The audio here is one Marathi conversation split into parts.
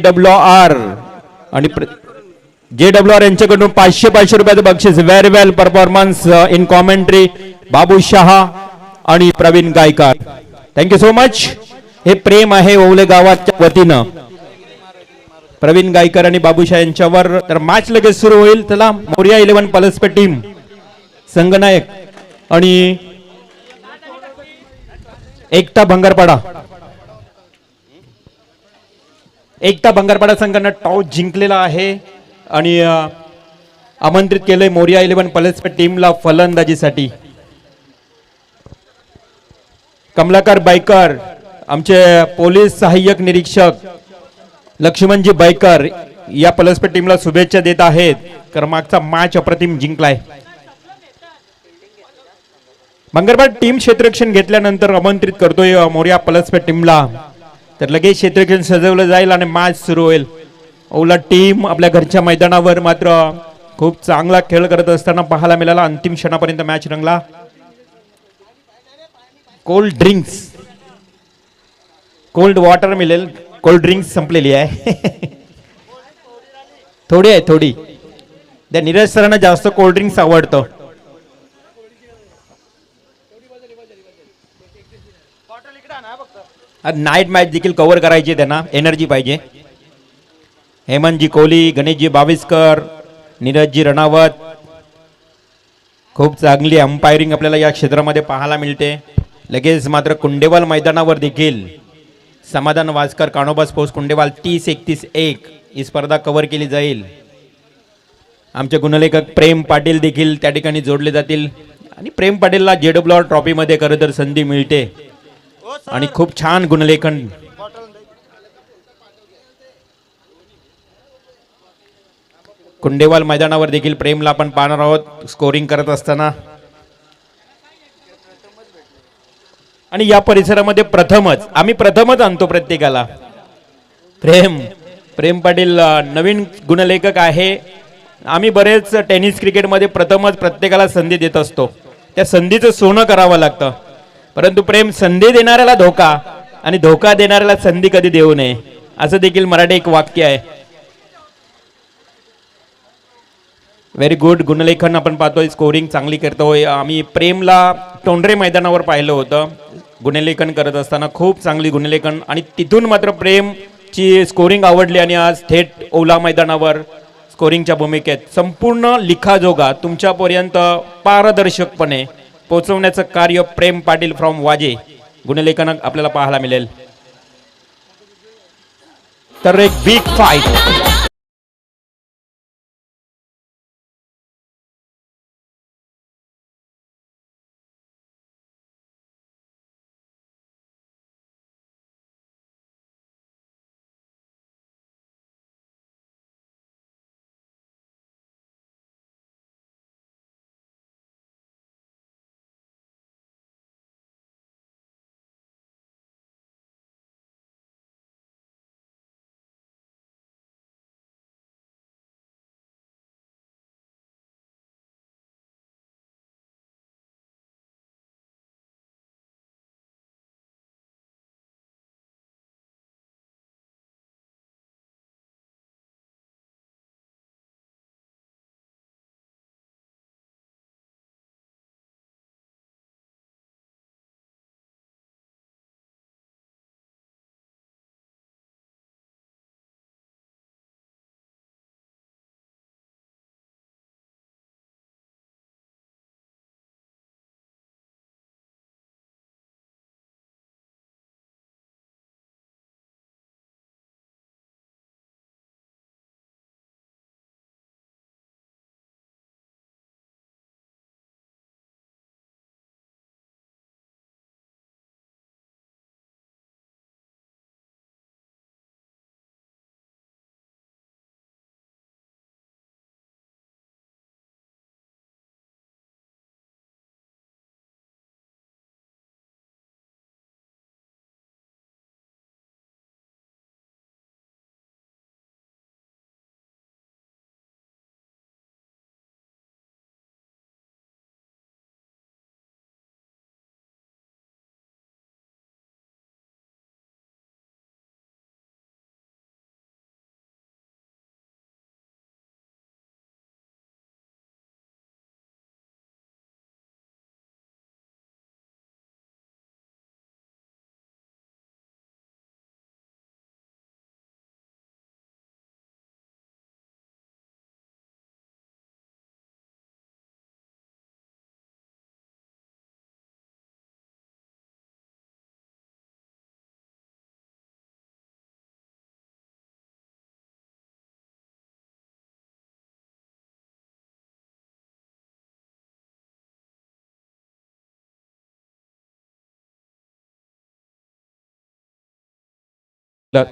JWR आणि JWR यांच्याकडून 500 रुपयाचं बक्षीस. Very well performance in commentary Babu Shah आणि Pravin Gaikar. Thank you so much. हे प्रेम आहे ओवले गावाच्या वतीनं प्रवीण गायकर आणि बाबूशाह यांच्यावर. तर मॅच लगेच सुरू होईल. चला मोरिया 11 पलसपे टीम संगनायक आणि एकता भंगारपाडा. एकता भंगारपाडा संघानं टॉस जिंकलेला आहे आणि आमंत्रित केलंय मोरिया 11 पलसपे टीमला फलंदाजीसाठी. कमलाकर बायकर आमचे पोलीस सहाय्यक निरीक्षक लक्ष्मणजी बायकर या पलसपे टीमला शुभेच्छा देत आहेत. कारण मागचा मॅच अप्रतिम जिंकलाय. भंगारपाडा टीम क्षेत्ररक्षण घेतल्यानंतर आमंत्रित करतोय मोरिया पलसपे टीमला. तर लगेच क्षेत्ररक्षण सजवलं जाईल आणि मॅच सुरू होईल. ओला टीम आपल्या घरच्या मैदानावर मात्र खूप चांगला खेळ करत असताना पाहायला मिळाला. अंतिम क्षणापर्यंत मॅच रंगला. कोल्ड ड्रिंक्स कोल्ड वॉटर मिळेल. कोल्ड ड्रिंक्स संपलेली आहे. थोडी आहे थोडी. त्या नीरज सरांना जास्त कोल्ड ड्रिंक्स आवडतं. नाईट मॅच देखील कव्हर करायची त्यांना एनर्जी पाहिजे. हेमंतजी कोहली गणेशजी बाविस्कर नीरजजी रणावत खूप चांगली अंपायरिंग आपल्याला या क्षेत्रामध्ये पाहायला मिळते. लगेच मात्र कुंडेवाल मैदानावर देखील समाधान वासकर कानोबा स्पोर्ट्स कुंडेवाल 30-31 ही स्पर्धा कव्हर केली जाईल. आमचे गुणलेखक प्रेम पाटील देखील त्या ठिकाणी जोडले जातील आणि प्रेम पाटीलला JWR ट्रॉफीमध्ये खरं तर संधी मिळते आणि खूप छान गुणलेखन. कुंडेवाल मैदानावर देखील प्रेमला आपण पाहणार आहोत स्कोरिंग करत असताना. आणि या परिसरामध्ये आम्ही प्रथमच आणतो प्रत्येकाला. प्रेम पाटील नवीन गुणलेखक आहे. आम्ही बरेच टेनिस क्रिकेटमध्ये प्रथमच प्रत्येकाला संधी देत असतो. त्या संधीचं सोनं करावं लागतं. परंतु प्रेम संधी देणाऱ्याला धोका आणि धोका देणाऱ्याला संधी कधी देऊ नये असं देखील मराठी एक वाक्य आहे. व्हेरी गुड गुणलेखन आपण पाहतोय. स्कोरिंग चांगली करतोय. आम्ही प्रेमला टोंडरे मैदानावर पाहिलं होतं गुणलेखन करत असताना. खूप चांगली गुणलेखन आणि तिथून मात्र प्रेमची स्कोरिंग आवडली आणि आज थेट ओला मैदानावर स्कोरिंगच्या भूमिकेत संपूर्ण लिखाजोगा तुमच्यापर्यंत पारदर्शकपणे पोहोचवण्याचं कार्य प्रेम पाटील फ्रॉम वाजे गुणलेखन आपल्याला पाहायला मिळेल. तर एक बिग फाईट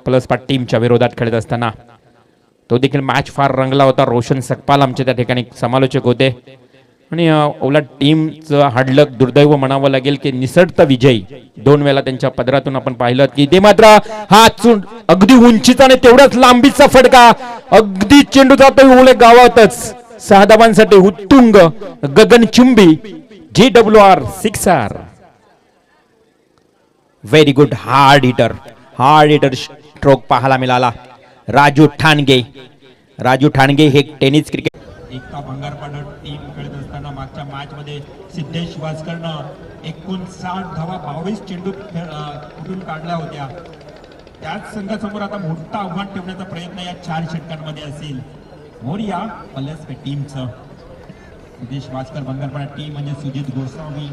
प्लस पाट टीमच्या विरोधात खेळत असताना. तो देखील मॅच फार रंगला होता. रोशन सकपाल आमचे त्या ठिकाणी समालोचक होते. आणि उलट टीमचं हाडलक दुर्दैव म्हणावं लागेल की निसटता विजय 2 वेळा त्यांच्या पदरातून आपण पाहिलं की ते मात्र हा अगदी उंचीचा आणि तेवढाच लांबीचा फटका अगदी चेंडू जातोय उले गावातच 6 धावांसाठी उत्तुंग गगनचुंबी GWR 6R. Very good hard hitter stroke पाहायला मिळाला. राजू ठाणगे हे टेनिस क्रिकेट एका भंगारपाडा टीम खेळत असताना मागच्या मॅच मध्ये सिद्धेश वासकरनं 59 धावा 22 चेंडू कुठून काढल्या होत्या. त्याच संघासमोर आता मोठं आव्हान ठेवण्याचा प्रयत्न या 4 षटकांमध्ये असेल मोरिया प्लस टीमचं. सिद्धेश वासकर भंगारपाडा टीम म्हणजे सुजित गोसावी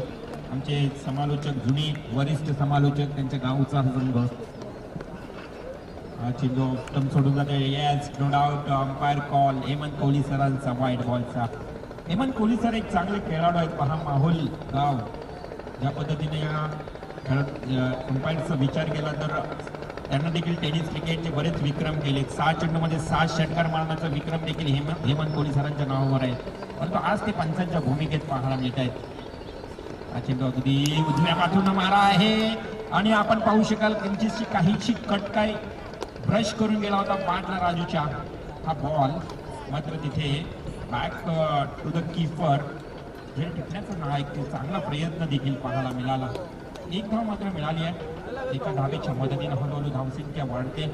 आमचे समालोचक जुने वरिष्ठ समालोचक त्यांच्या गावचा संघ. चेंडू उत्तम सोडून जाते. Yes no doubt umpire call Hemant Kohli सरांचा वाईट बॉलचा. हेमंत कोहली सर एक चांगले खेळाडू आहेत. पहा माहोल गाव ज्या पद्धतीने या खेळात अंपायरचा विचार केला तर त्यांना देखील टेनिस क्रिकेटचे बरेच विक्रम केले. 6 चेंडूमध्ये 6 षटकार मारण्याचा विक्रम देखील हेमंत कोहली सरांच्या नावावर आहे. परंतु आज ते पंचांच्या भूमिकेत पाहायला मिळत आहेत. हा चेंडू अगदी उजव्या बाजूने मारा आहे आणि आपण पाहू शकाल त्यांची काहीशी कट काय ब्रश करून गेला होता पाठला राजूच्या. हा बॉल मात्र तिथे बॅक टू द कीपर जे टिपण्याचा ना एक चांगला प्रयत्न देखील पाहायला मिळाला. 1 धाव मात्र मिळाली आहे. एका धावेच्या मदतीनं हळूहळू धावसंख्या वाढते.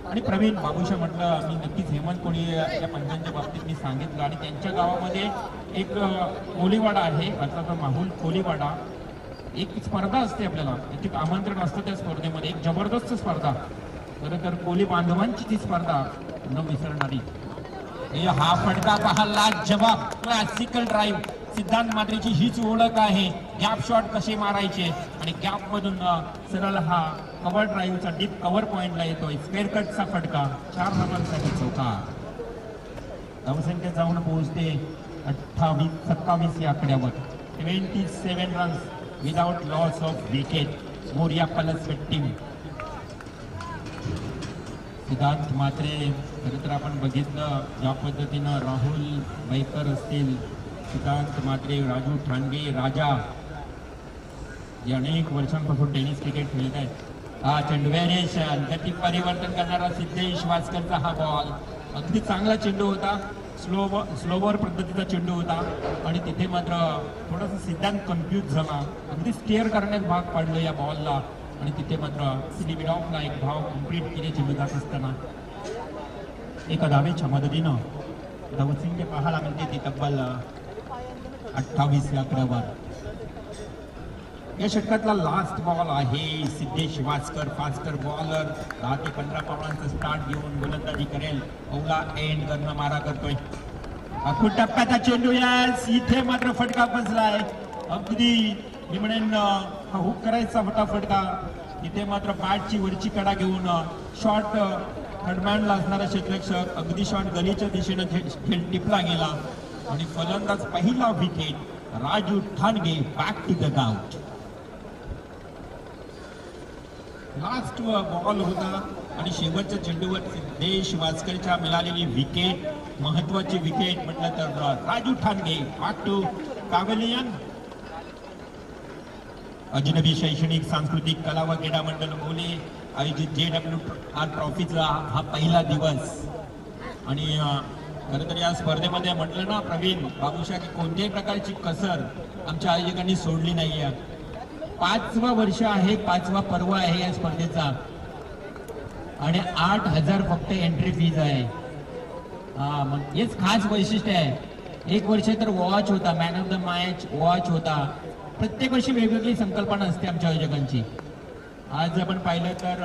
आणि प्रवीण बाबूशा म्हटलं मी नक्कीच हेमंत कोहली या पंचांच्या बाबतीत मी सांगितलं आणि त्यांच्या गावामध्ये एक कोलीवाडा आहे अर्थात माहुल कोलीवाडा. एक स्पर्धा असते आपल्याला एक आमंत्रण असतं त्या स्पर्धेमध्ये. एक जबरदस्त स्पर्धा खरं तर कोली बांधवांची ती स्पर्धा न विसरणारी. हा फटका पहा जवाब क्लासिकल ड्राईव्ह. सिद्धांत मात्रेची हीच ओळख आहे. गॅप शॉट कसे मारायचे आणि गॅप मधून सरळ हा कव्हर ड्राईव्हचा डीप कव्हर पॉइंटला येतोय. स्क्वेअर कटचा फटका 4 रनांसाठी चौकार. धावसंख्या जाऊन पोहोचते 28-27 या आकड्यावर. 27 runs without loss of wicket. Moriya plus team. Siddhant Matre खरं तर आपण बघितलं ज्या पद्धतीनं राहुल बैकर असतील सिद्धांत मात्रे राजू ठाणगे राजा जे अनेक वर्षांपासून टेनिस क्रिकेट खेळत आहेत. हा चेंडू व्हेरिएशन गती परिवर्तन करणारा सिद्धेश वासकरचा हा बॉल अगदी चांगला चेंडू होता. स्लोवर पद्धतीचा चेंडू होता आणि तिथे मात्र थोडासा सिद्धांत कन्फ्यूज झाला. अगदी स्टेअर करण्यास भाग पाडलं या बॉलला आणि तिथे मात्र स्लीप ऑफला एक धाव कंप्लीट केली चेंडू जात असताना. एका धावेच्या मदतीनं धावसंख्या पाहायला मिळते ती तब्बल 28 आकड्यावर. या षटकातला लास्ट बॉल आहे. सिद्धेश वासकर फास्टर बॉलर 10 ते 15 पावलांचा स्टार्ट घेऊन गोलंदाजी करेल. ओला एंड करणं मारा करतोय. अखूट टप्प्याचा चेंडू यास इथे मात्र फटका बसलाय. अगदी मी म्हणेन हुक करायचा मोठा फटका. इथे मात्र बॅटची वरची कडा घेऊन शॉट थर्डमॅनला असणारा क्षेत्ररक्षक अगदी शॉट गलीच्या दिशेनं टिपला गेला आणि फलंदाज पहिला wicket. Raju Thange back to the out. Last ball होता आणि शेवटच्या चेंडूवर सिद्धेश वासकरच्या मिळालेली विकेट महत्वाची विकेट म्हटलं तर Raju Thange back to pavilion. अजनबी शैक्षणिक सांस्कृतिक कला व क्रीडा मंडळ ओले आयोजित JWR ट्रॉफीचा हा पहिला दिवस आणि खरं तर या स्पर्धेमध्ये म्हटलं ना प्रवीण बाबूशा की कोणत्याही प्रकारची कसर आमच्या आयोजकांनी सोडली नाहीये. 5वं वर्ष आहे 5वा पर्व आहे या स्पर्धेचा आणि 8,000 फक्त एंट्री फीज आहे. मग हेच खास वैशिष्ट्य आहे. 1 वर्ष तर वॉच होता man of the match watch होता. प्रत्येक वर्षी वेगवेगळी संकल्पना असते आमच्या आयोजकांची. आज आपण पाहिलं तर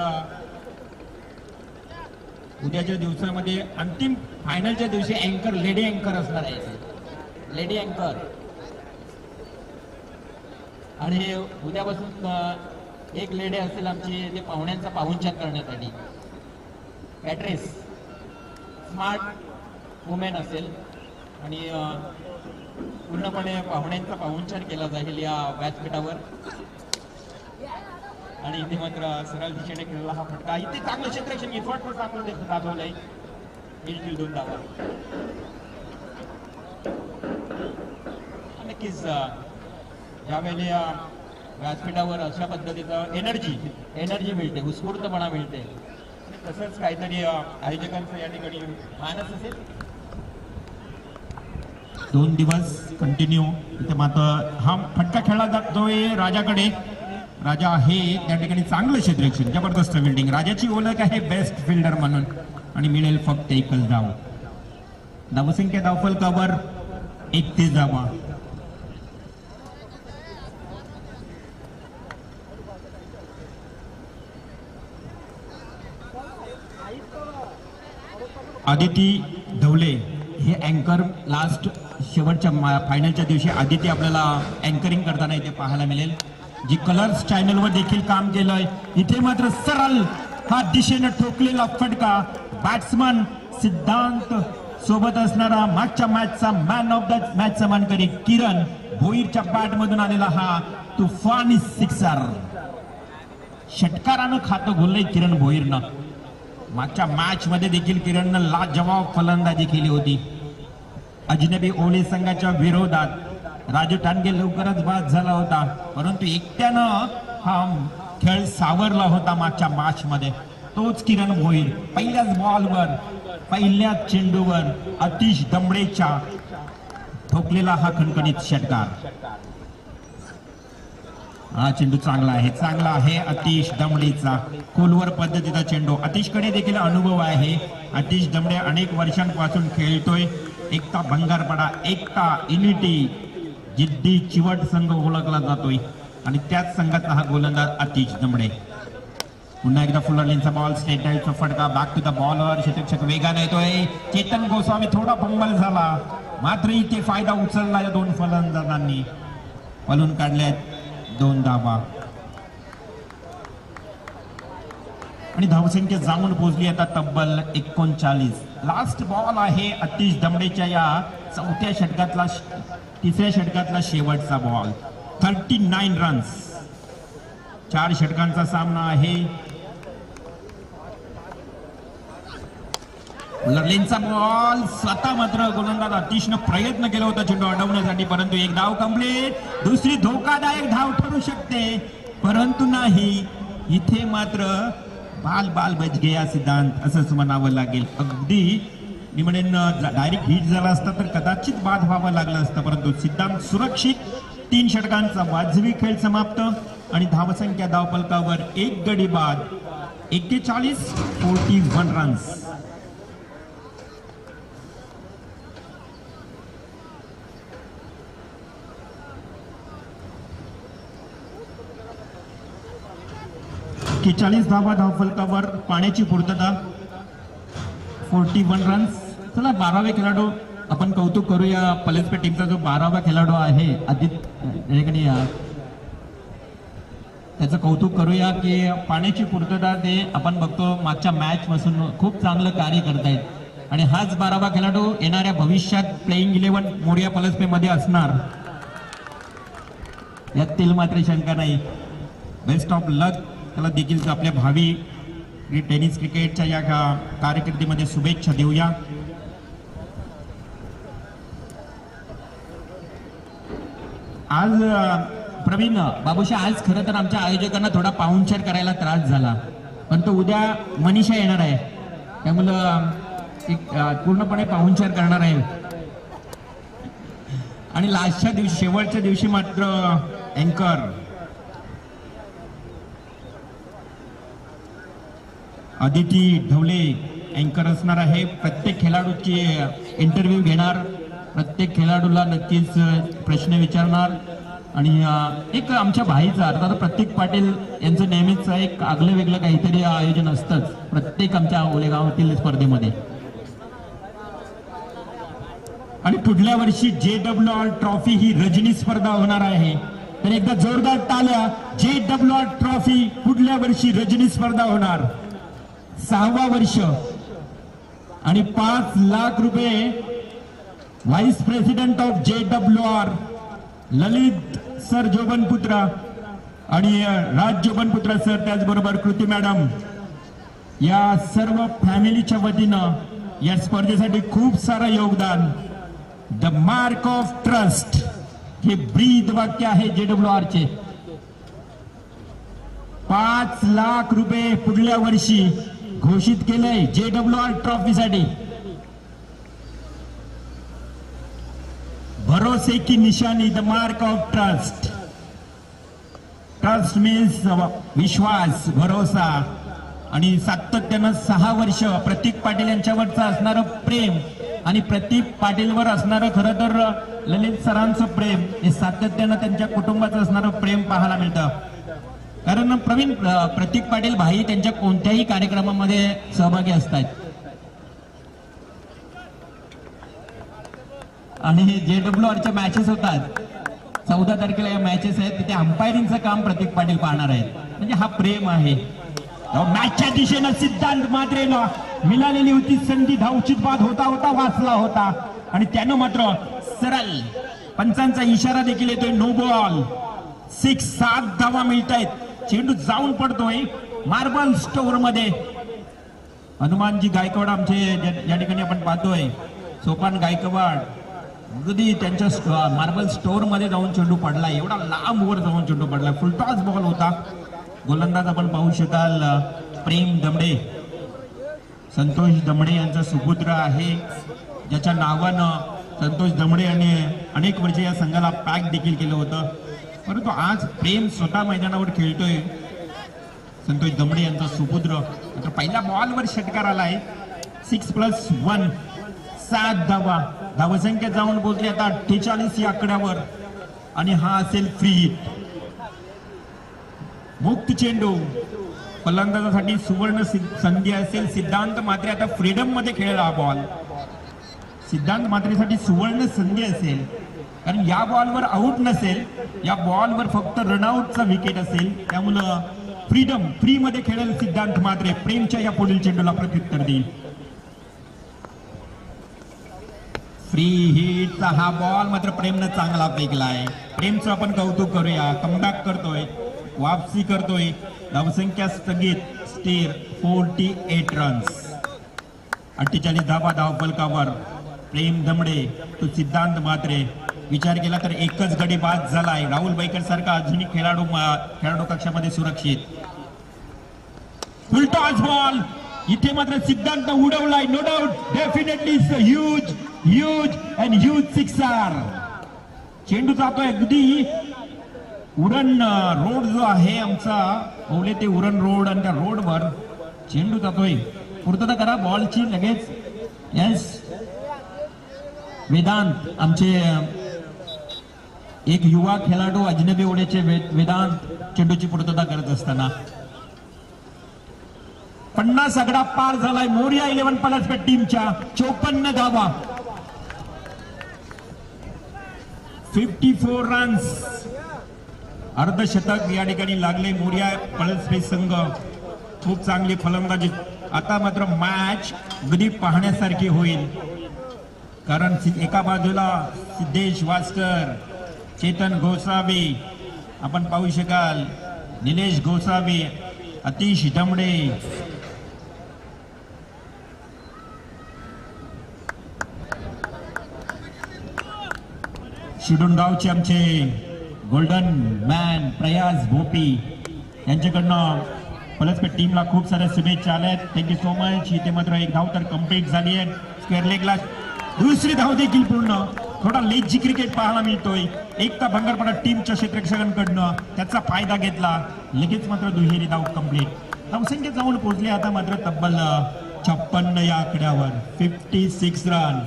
उद्याच्या दिवसामध्ये अंतिम फायनलच्या दिवशी अँकर लेडी अँकर असणार आहे. लेडी अँकर आणि उद्यापासून एक लेडी असेल आमची ते पाहुण्यांचा पाहुणचार करण्यासाठी. ॲड्रेस स्मार्ट वुमेन असेल आणि पूर्णपणे पाहुण्यांचा पाहुणचार केला जाईल या व्यासपीठावर. आणि इथे मात्र सरळ दिशेने खेळला हा फटका. इथे चांगलं क्षेत्ररक्षण एफर्ट चांगलं दाखवलंय. येईल 2 धावा. नक्कीच ज्यावेळेला व्यासपीठावर अशा पद्धतीचं एनर्जी मिळते, उत्स्फूर्तपणा मिळते, तसंच काहीतरी आयोजकांचं या ठिकाणी मानस असेल. 2 दिवस कंटिन्यू इथे मात्र हा फटका खेळला जातोय राजाकडे. राजा आहे त्या ठिकाणी चांगलं क्षेत्ररक्षण, जबरदस्त फिल्डिंग. राजाची ओळख आहे बेस्ट फिल्डर म्हणून आणि मिळेल फक्त 1 धाव. धावसंख्या धावफलकावर 31 धावा. आदिती ढवले हे अँकर लास्ट शेवटच्या फायनलच्या दिवशी आदिती आपल्याला अँकरिंग करताना इथे पाहायला मिळेल, जी कलर्स चॅनलवर देखील काम केलंय. इथे मात्र सरळ हा दिशेनं ठोकलेला फटका. बॅट्समन सिद्धांत सोबत असणारा मागच्या मॅचचा मॅन ऑफ द मॅचचा मानकरी किरण भोईरच्या बॅट मधून आलेला हा तुफानी सिक्सर. षटकारानं खातं घोललंय किरण भोईरनं. मागच्या मॅच मध्ये देखील किरणनं लाजवाब फलंदाजी केली होती. अजनबी ओली संघाच्या विरोधात राजू टांगे लवकरच बाद झाला होता, परंतु एकट्यानं हा खेळ सावरला होता मागच्या मॅच मध्ये. तोच किरण भोईर पहिल्याच बॉलवर पहिल्याच चेंडूवर अतिश दमडेच्या ठोकलेला हा खणखणीत षटकार. हा चेंडू चांगला आहे अतिश दमडेचा खोलवर पद्धतीचा चेंडू. अतिशकडे देखील अनुभव आहे. अतिश दमडे अनेक वर्षांपासून खेळतोय. एकता भंगारपडा, एकता युनिटी, जिद्दी चिवट संघ ओळखला जातोय आणि त्याच संघाचा हा गोलंदाज अतिश दमडे. पुन्हा एकदा फुलरलींचा बॉल, स्ट्रेट ड्राईव्हचा फटका, बॅक टू द बॉलर. क्षेत्ररक्षक वेगाने येतोय. चेतन गोस्वामी थोडा फंबल झाला, मात्र इथे फायदा उचलला या 2 फलंदाजांनी. पळून काढल्यात 2 धावा आणि धावसंख्या जाऊन पोहोचली आता तब्बल 39. लास्ट बॉल आहे अतिश दमडेच्या या तिसऱ्या षटकातला शेवटचा बॉल. 39 रन्स. 4 षटकांचा सामना आहे. लर्लिनचा बॉल, स्वतः मात्र गोलंदाज अतिशनं प्रयत्न केला होता चेंडू अडवण्यासाठी, परंतु 1 धाव कंप्लीट. दुसरी धोकादायक धाव ठरू शकते, परंतु नाही. इथे मात्र बाल बच गया सिद्धांत असंच म्हणावं लागेल. अगदी मी म्हणेन डायरेक्ट हिट झाला असता तर कदाचित बाद व्हावं लागलं असतं, परंतु सिद्धांत सुरक्षित. 3 षटकांचा वाजवी खेळ समाप्त आणि धावसंख्या धावफलकावर 1 गडी बाद. 41 रन्स. की 40 धावा धावफलकावर. पाण्याची पूर्तता 41 रन्स. चला 12वे खेळाडू आपण कौतुक करूया. पलेसपेट टीमचा जो 12वा खेळाडू आहे आदित्य, त्याचं कौतुक करूया की पाण्याची पूर्तता ते आपण बघतो मागच्या मॅच पासून खूप चांगलं कार्य करतायत आणि हाच 12वा खेळाडू येणाऱ्या भविष्यात प्लेइंग 11 मोडिया पलेसपे मध्ये असणार, यातील मात्र शंका नाही. बेस्ट ऑफ लक त्याला देखील आपल्या भावी टेनिस क्रिकेटच्या या कारकिर्दीमध्ये शुभेच्छा देऊया. आज प्रवीण बाबूशा, आज खरं तर आमच्या आयोजकांना थोडा पाहुणचार करायला त्रास झाला, पण तो उद्या मनीषा येणार आहे, त्यामुळं पूर्णपणे पाहुणचार करणार आहे. आणि लास्टच्या दिवशी, शेवटच्या दिवशी मात्र अँकर आदिती ढवले अँकर असणार आहे. प्रत्येक खेळाडूची इंटरव्ह्यू घेणार, प्रत्येक खेळाडूला नक्कीच प्रश्न विचारणार आणि एक आमच्या भाईचा अर्थात प्रत्येक पाटील यांचं नेहमीच एक आगलं वेगळं काहीतरी आयोजन असतंच प्रत्येक आमच्या ओलेगावातील स्पर्धेमध्ये. आणि पुढल्या वर्षी JWR ट्रॉफी ही रजनी स्पर्धा होणार आहे, तर एकदा जोरदार टाळ्या. JWR ट्रॉफी पुढल्या वर्षी रजनी स्पर्धा होणार, 6वा वर्ष आणि 5 लाख रुपये vice president of JWR Lalit sir Jobanputra आणि राज पुत्र सर, त्याचबरोबर कृती मॅडम, या सर्व फॅमिलीच्या वतीनं या स्पर्धेसाठी खूप सारं योगदान. द मार्क ऑफ ट्रस्ट हे ब्रीद वाक्य आहे JWR चे. 5 लाख रुपये पुढल्या वर्षी घोषित केलंय JWR ट्रॉफीसाठी. भरोसे की निशानी, the mark of trust. Trust means विश्वास, भरोसा, आणि सातत्यानं 6 वर्ष प्रतीक पाटील यांच्यावरचं असणारं प्रेम आणि प्रतीक पाटीलवर असणारं खरं तर ललित सरांचं प्रेम, हे सातत्यानं त्यांच्या कुटुंबाचं असणारं प्रेम पाहायला मिळतं. कारण प्रतीक पाटील भाई त्यांच्या कोणत्याही कार्यक्रमामध्ये सहभागी असतात. आणि JWRच्या मॅचेस होतात, 14 तारखेला या मॅचेस आहेत, तिथे अंपायरिंगचं काम प्रतीक पाटील पाहणार आहेत. म्हणजे हा प्रेम आहे. मॅचच्या दिशेनं सिद्धांत मात्रेला मिळालेली होती संधी, धावचित बाद होता होता वाचला होता आणि त्यानं मात्र सरळ पंचांचा इशारा देखील येतोय, नो बॉल. 7 धावा मिळत आहेत. चेंडू जाऊन पडतोय मार्बल स्टोअर मध्ये. हनुमानजी गायकवाड आमचे या ठिकाणी आपण पाहतोय, सोपान गायकवाड अगदी त्यांच्या मार्बल स्टोअर मध्ये जाऊन चेंडू पडला. एवढा लांब वर जाऊन चेंडू पडला. फुलटॉस बॉल होता. गोलंदाज आपण पाहू शकाल प्रेम दमडे, संतोष दमडे यांचा सुपुत्र आहे, ज्याच्या नावानं संतोष दमडे यांनी अनेक वर्षे या संघाला पॅक देखील केलं होतं. परंतु आज प्रेम स्वतः मैदानावर खेळतोय. संतोष दमडे यांचा सुपुत्र. तर पहिल्या बॉलवर षटकार आलाय. 6+1, 7 धावा. धावसंख्या जाऊन पोहोचली आता 48 या आकड्यावर आणि हा असेल फ्री हिट. मुक्त चेंडू फलंदाजासाठी सुवर्ण संधी असेल. सिद्धांत मात्रे आता फ्रीडम मध्ये खेळला हा बॉल. सिद्धांत मात्रेसाठी सुवर्ण संधी असेल, कारण या बॉलवर आउट नसेल, या बॉलवर फक्त रनआउटचा विकेट असेल. त्यामुळं फ्री मध्ये खेळेल सिद्धांत मात्रे. प्रेमच्या या पुढील चेंडूला प्रत्युत्तर देईल. फ्री हिटचा हा बॉल मात्र प्रेमनं चांगला फेकलाय. प्रेमचं आपण कौतुक करूया. कमबॅक करतोय, वापसी करतोय. धावसंख्या स्थगित, स्थिर 48 रन्स. 48 धावा धावफलकावर. प्रेम दमडे तो सिद्धांत मात्रे. विचार केला तर एकच गडी बाद झालाय. राहुल बैकर सारखा आधुनिक खेळाडू कक्षामध्ये सुरक्षित. Full toss ball. इथे मात्र सिद्धांत उडवलाय. No doubt, definitely huge and huge sixer. चेंडू जातोय अगदी उरण रोड जो आहे आमचा ओले ते उरण रोड, आणि त्या रोडवर चेंडू जातोय. पूर्तता करा बॉलची लगेच. यस, वेदांत आमचे एक युवा खेळाडू अजनबी ओढ्याचे वेदांत चेंडूची पूर्तता करत असताना 50 आकडा पार झालाय. मोरिया 11+ टीमच्या 54 धावा, 54 रन्स. अर्धशतक या ठिकाणी लागले. मोरिया पळसपेस संघ खूप चांगली फलंदाजी. आता मात्र मॅच अगदी पाहण्यासारखी होईल, कारण एका बाजूला सिद्धेश वास्कर, चेतन गोसावी आपण पाहू शकाल, निलेश गोसावी, अतिश दमडे, शिडूनगावचे आमचे गोल्डन मॅन प्रयास भोपी यांच्याकडनं पलसपेट टीमला खूप साऱ्या शुभेच्छा आल्यात. Thank you so much. इथे मात्र एक धाव तर कंप्लीट झाली आहे. स्क्वेअर लेगला दुसरी धाव देखील पूर्ण. थोडा लेजी क्रिकेट पाहायला मिळतोय. एकता भंगारपडा टीमच्या क्षेत्ररक्षकांकडनं त्याचा फायदा घेतला. लगेच मात्र दुहेरी धाव कंप्लीट. धावसंख्या जाऊन पोहोचली आता मात्र तब्बल 56 या आकड्यावर. 56 रन.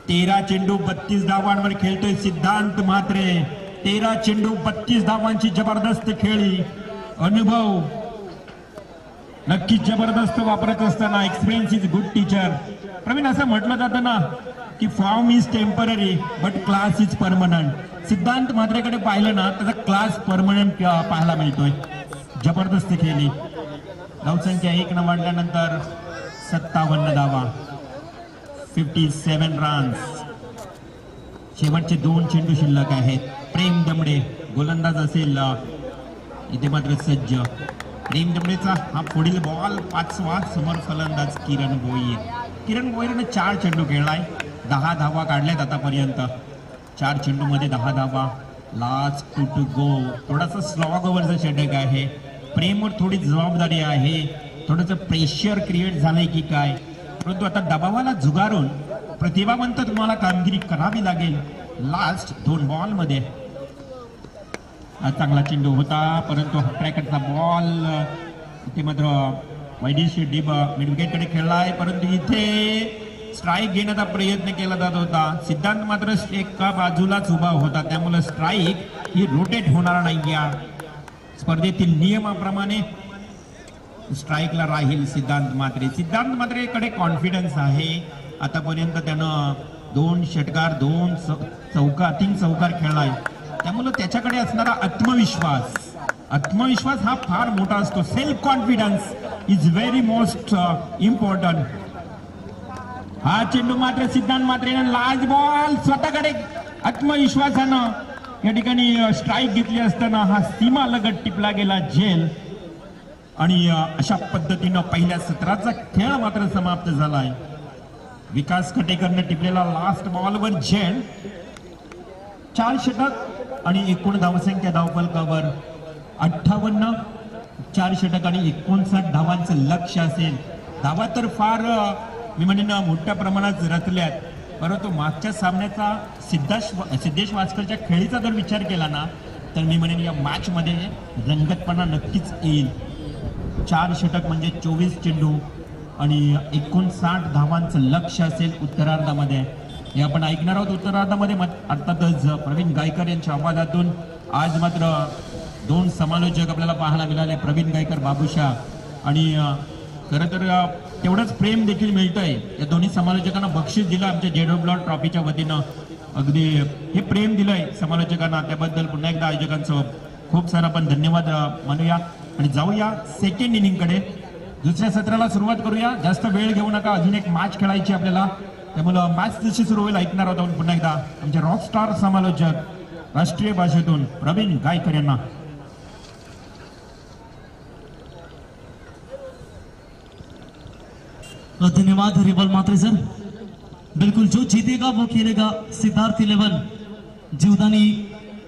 13 चेंडू 32 धावांवर खेळतोय सिद्धांत मात्रे. 13 चेंडू 32 धावांची जबरदस्त खेळी. अनुभव नक्की जबरदस्त वापरत असताना. Experience is good teacher. Praveen, असं म्हटलं जातं ना की form is temporary but class is permanent. Siddhant मात्रेकडे पाहिलं ना त्याचा क्लास परमनंट पाहायला मिळतोय. जबरदस्त खेळली. धावसंख्या 1 न वाढल्यानंतर 57 धावा, 57 रन्स. शेवटचे 2 चेंडू शिल्लक आहेत. प्रेम दमडे गोलंदाज असेल. इथे मात्र सज्ज प्रेम दमडेचा हा पुढील बॉल 5वा समोर फलंदाज किरण भोईर. किरण भोईरनं 4 चेंडू खेळलाय, 10 धावा काढल्यात आतापर्यंत. 4 चेंडूमध्ये 10 धावा. Last two go. थोडासा स्लॉग ओव्हरचा षटक आहे. प्रेमवर थोडी जबाबदारी आहे, थोडंसं प्रेशर क्रिएट झालंय की काय, परंतु आता दबावाला झुगारून प्रतिभावंत तुम्हाला कामगिरी करावी लागेल. लास्ट 2 बॉलमध्ये चांगला चेंडू होता, परंतु ट्रॅकरचा बॉल इथे मात्र वैदेशी डिब मिड विकेटकडे खेळलाय, परंतु इथे स्ट्राईक घेण्याचा प्रयत्न केला जात होता. सिद्धांत मात्र एका बाजूलाच उभा होता, त्यामुळे स्ट्राईक ही रोटेट होणार नाही. स्पर्धेतील नियमाप्रमाणे स्ट्राईकला राहील सिद्धांत मात्रेकडे कॉन्फिडन्स आहे. आतापर्यंत त्यानं 2 षटकार 2 चौकार 3 चौकार खेळलाय, त्यामुळे त्याच्याकडे असणारा आत्मविश्वास हा फार मोठा असतो. Self confidence is very most important. हा चेंडू मात्र सिद्धांत मात्रेनं लास्ट बॉल स्वतःकडे आत्मविश्वासानं या ठिकाणी स्ट्राईक घेतली असताना हा सीमा लगत टिपला गेला झेल. आणि अशा पद्धतीनं पहिल्या सत्राचा खेळ मात्र समाप्त झालाय. विकास खटेकरनं टिपलेला लास्ट बॉलवर झेल. 4 षटक आणि एकूण धावसंख्या धावफलकावर 58. 4 षटक आणि 59 धावांचं लक्ष असेल. धावा तर फार मी म्हणेन मोठ्या प्रमाणात रचल्यात, परंतु मागच्या सामन्याचा सिद्धेश वासकरच्या खेळीचा जर विचार केला ना, तर मी म्हणेन या मॅच मध्ये रंगतपणा नक्कीच येईल. 4 षटक म्हणजे 24 चेंडू आणि 59 धावांचं लक्ष असेल उत्तरार्धामध्ये. हे आपण ऐकणार आहोत उत्तरार्धामध्ये. अर्थातच प्रवीण गायकर यांच्या आवाजातून आज मात्र 2 समालोचक आपल्याला पाहायला मिळाले, प्रवीण गायकर, बाबूशा. आणि खरं तर तेवढंच प्रेम देखील मिळतंय. या दोन्ही समालोचकांना बक्षीस दिलं आमच्या जेडो ब्लॉड ट्रॉफीच्या वतीनं. अगदी हे प्रेम दिलंय समालोचकांना, त्याबद्दल पुन्हा एकदा आयोजकांचं खूप सारा आपण धन्यवाद मानूया. आणि जाऊया सेकंड इनिंगकडे. दुसऱ्या सत्राला सुरुवात करूया. जास्त वेळ घेऊ नका, अजून एक मॅच खेळायची आपल्याला, त्यामुळं मॅच जशी सुरू होईल ऐकणार आहोत आपण पुन्हा एकदा आमचे रॉकस्टार समालोचक राष्ट्रीय भाषेतून प्रवीण गायकर यांना. धन्यवाद रिबल मात्रे सर. बिल्कुल जो जीतेगा वो खेलेगा. सिद्धार्थ 11 जीवदानी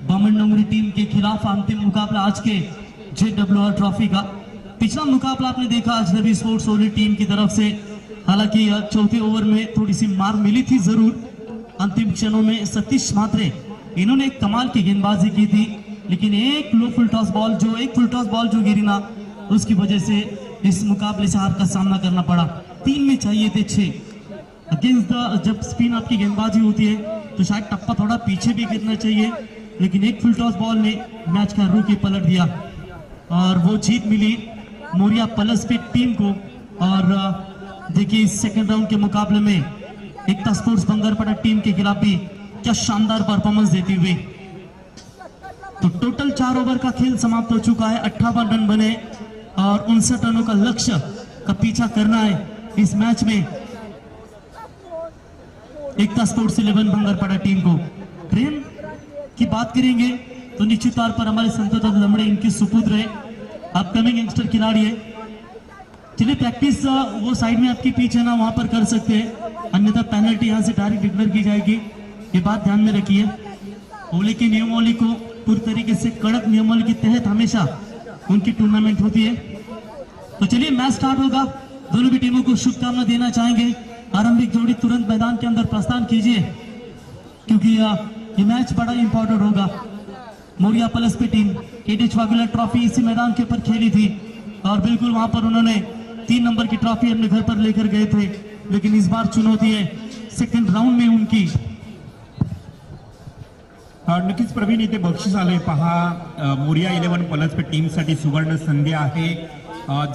बामनडोंगरी टीम के खिलाफ अंतिम मुकाबला आज के JWR ट्रॉफी का. पिछला मुकाबला आपने देखा अजनबी स्पोर्ट्स ओली टीम की तरफ से. हालांकि चौथे ओवर में थोड़ी सी मार मिली थी जरूर. अंतिम क्षणों में सतीश मात्रे इन्होंने एक कमाल की गेंदबाजी की थी, लेकिन एक फुल टॉस बॉल जो गिरी ना, उसकी वजह से इस मुकाबले से हार का सामना करना पड़ा. 3 में चाहिए थे 6 अगेंस्ट द. जब स्पिन आपकी गेंदबाजी होती है तो शायद टप्पा थोड़ा पीछे भी गिरना चाहिए, लेकिन एक फुल टॉस बॉल ने मैच का रुख ही पलट दिया और वो जीत मिली मोरिया पलसपेट टीम को. और देखिए इस सेकंड राउंड के मुकाबले में एकता स्पोर्ट्स बंगरपड़ा टीम के खिलाफ भी क्या शानदार परफॉर्मेंस देते हुए. तो टोटल 4 ओवर का खेल समाप्त हो चुका है. 58 रन बने और 59 रनों का लक्ष्य का पीछा करना है इस मैच में एकता स्पोर्ट्स 11 बंगरपड़ा टीम को. प्रेम की बात करेंगे तो निश्चित तौर पर हमारे संतोष लमड़े इनके सुपुत्र है, अपकमिंग यंगस्टर खिलाड़ी है. चलिए प्रैक्टिस वो साइड में आपकी पिच है ना, वहां पर कर सकते हैं, अन्यथा पेनल्टी यहां से डायरेक्ट डिक्लेयर की जाएगी. ये बात ध्यान में रखिए. ओली के नियमावली को पूरी तरीके से कड़क नियमावली के तहत हमेशा उनकी टूर्नामेंट होती है. तो चलिए मैच स्टार्ट होगा. दोनों भी टीमों को शुभकामना देना चाहेंगे. आरंभिक जोड़ी तुरंत मैदान के अंदर प्रस्थान कीजिए, क्योंकि ये मैच बड़ा इंपॉर्टेंट होगा. मोरिया पलसपेट टीम KD वागुलर ट्रॉफी इसी मैदान के ऊपर खेली थी और बिल्कुल वहां पर उन्होंने 3 नंबर की ट्रॉफी अपने घर पर लेकर गए थे, लेकिन इस बार चुनौती है सेकंड राउंड में उनकी. नक्कीच प्रवीण, इथे बक्षीस आलंय पहा. मोरिया 11 पलसपेट टीमसाठी सुवर्ण संधी आहे.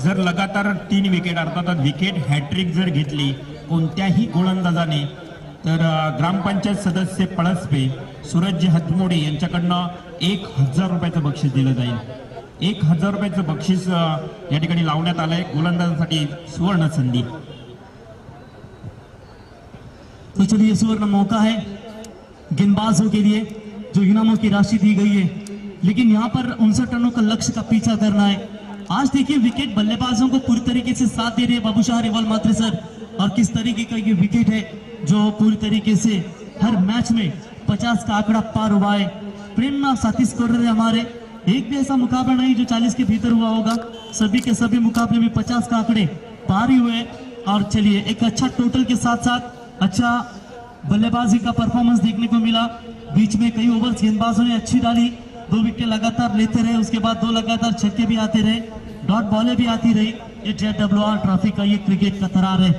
जर लगातार 3 विकेट अर्थात विकेट हॅट्रिक जर घेतली कोणत्याही गोलंदाजाने, तर ग्रामपंचायत सदस्य पळसपे सूरज हतमोडे यांच्याकडनं 1000 रुपयाचं बक्षीस दिलं जाईल. 1000 रुपयाचं बक्षीस या ठिकाणी लावण्यात आलंय गोलंदाजांसाठी सुवर्ण संधी. तो चलिए सुवर्ण मौका है गेंदबाजों के लिए. जो इनामों की राशि दी गई है लेकिन यहाँ पर 59 रनों का लक्ष्य का पीछा करना है। आज देखिए विकेट बल्लेबाजों को पूरी तरीके से साथ दे रही है बाबूशाह रिवल मात्रे सर, और किस तरीके का ये विकेट है जो पूरी तरीके से हर मैच में 50 का आंकड़ा पार हुआ है। प्रेम साथी स्कोरर है हमारे, एक भी ऐसा मुकाबला नहीं जो 40 के भीतर हुआ होगा, सभी के सभी मुकाबले में 50 का आंकड़े पार ही हुए। और चलिए एक अच्छा टोटल के साथ साथ अच्छा बल्लेबाजी का परफॉर्मेंस देखने को मिला। बीच में कई ओवर्स गेंदबाजों ने अच्छी डाली, 2 विकेट लगातार लेते रहे, उसके बाद 2 लगातार छक्के भी आते रहे, डॉट बॉलें भी आती रही। ये JWR ट्रॉफी का ये क्रिकेट का थरार है।